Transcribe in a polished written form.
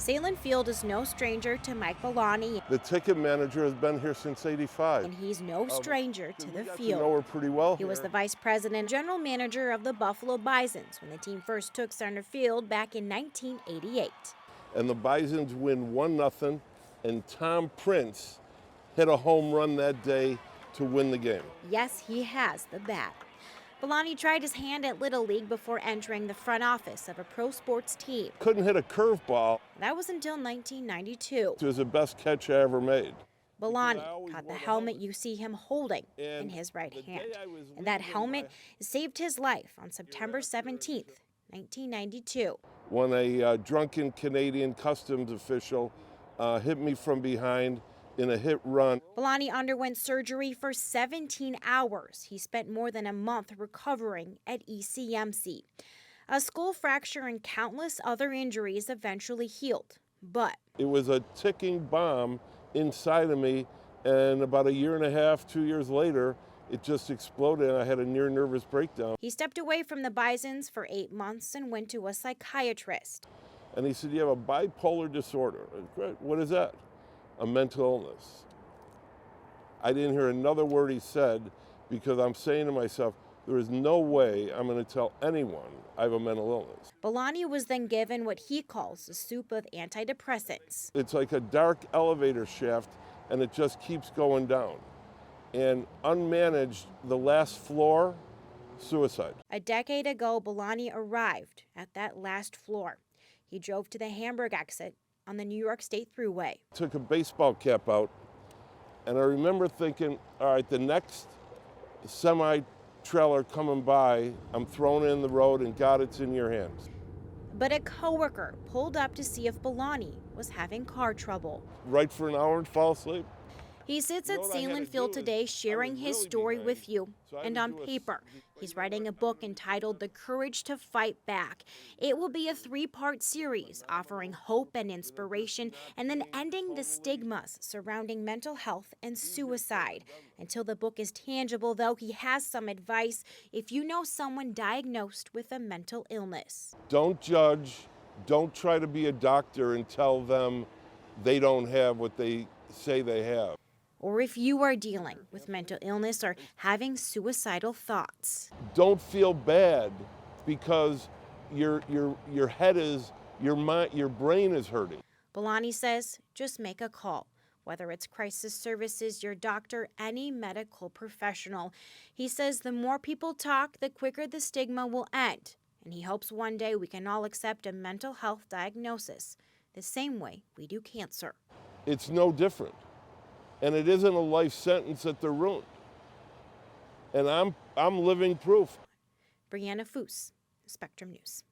Salem Field is no stranger to Mike Billoni, The ticket manager has been here since '85. and he's no stranger to the We know field. her pretty well. He was here. the vice president, general manager of the Buffalo Bisons when the team first took center field back in 1988. And the Bisons win 1-0, and Tom Prince hit a home run that day to win the game. Yes, he has the bat. Billoni tried his hand at Little League before entering the front office of a pro sports team. Couldn't hit a curveball. That was until 1992. It was the best catch I ever made. Billoni caught the helmet you see him holding in his right hand. And that helmet saved his life on September 17th, 1992. When a drunken Canadian customs official hit me from behind in a hit run. Billoni underwent surgery for 17 hours. He spent more than a month recovering at ECMC. A skull fracture and countless other injuries eventually healed. But it was a ticking bomb inside of me, and about a year and a half, 2 years later, it just exploded and I had a near nervous breakdown. He stepped away from the Bisons for 8 months and went to a psychiatrist. And he said, "You have a bipolar disorder." Great. What is that? A mental illness. I didn't hear another word he said because I'm saying to myself, there is no way I'm going to tell anyone I have a mental illness. Billoni was then given what he calls a soup of antidepressants. It's like a dark elevator shaft, and it just keeps going down. And unmanaged, the last floor, suicide. A decade ago, Billoni arrived at that last floor. He drove to the Hamburg exit on the New York State Thruway. Took a baseball cap out, and I remember thinking, all right, the next semi-trailer coming by, I'm throwing it in the road, and God, it's in your hands. But a coworker pulled up to see if Billoni was having car trouble. Right for an hour and fall asleep. He sits at Salem Field today sharing his story with you. And on paper, he's writing a book entitled The Courage to Fight Back. It will be a 3-part series offering hope and inspiration and then ending the stigmas surrounding mental health and suicide. Until the book is tangible, though, he has some advice if you know someone diagnosed with a mental illness. Don't judge. Don't try to be a doctor and tell them they don't have what they say they have. Or if you are dealing with mental illness or having suicidal thoughts. Don't feel bad because your head is, your mind, your brain is hurting. Billoni says just make a call, whether it's crisis services, your doctor, any medical professional. He says the more people talk, the quicker the stigma will end. And he hopes one day we can all accept a mental health diagnosis the same way we do cancer. It's no different. And it isn't a life sentence that they're ruined. And I'm living proof. Brianna Foose, Spectrum News.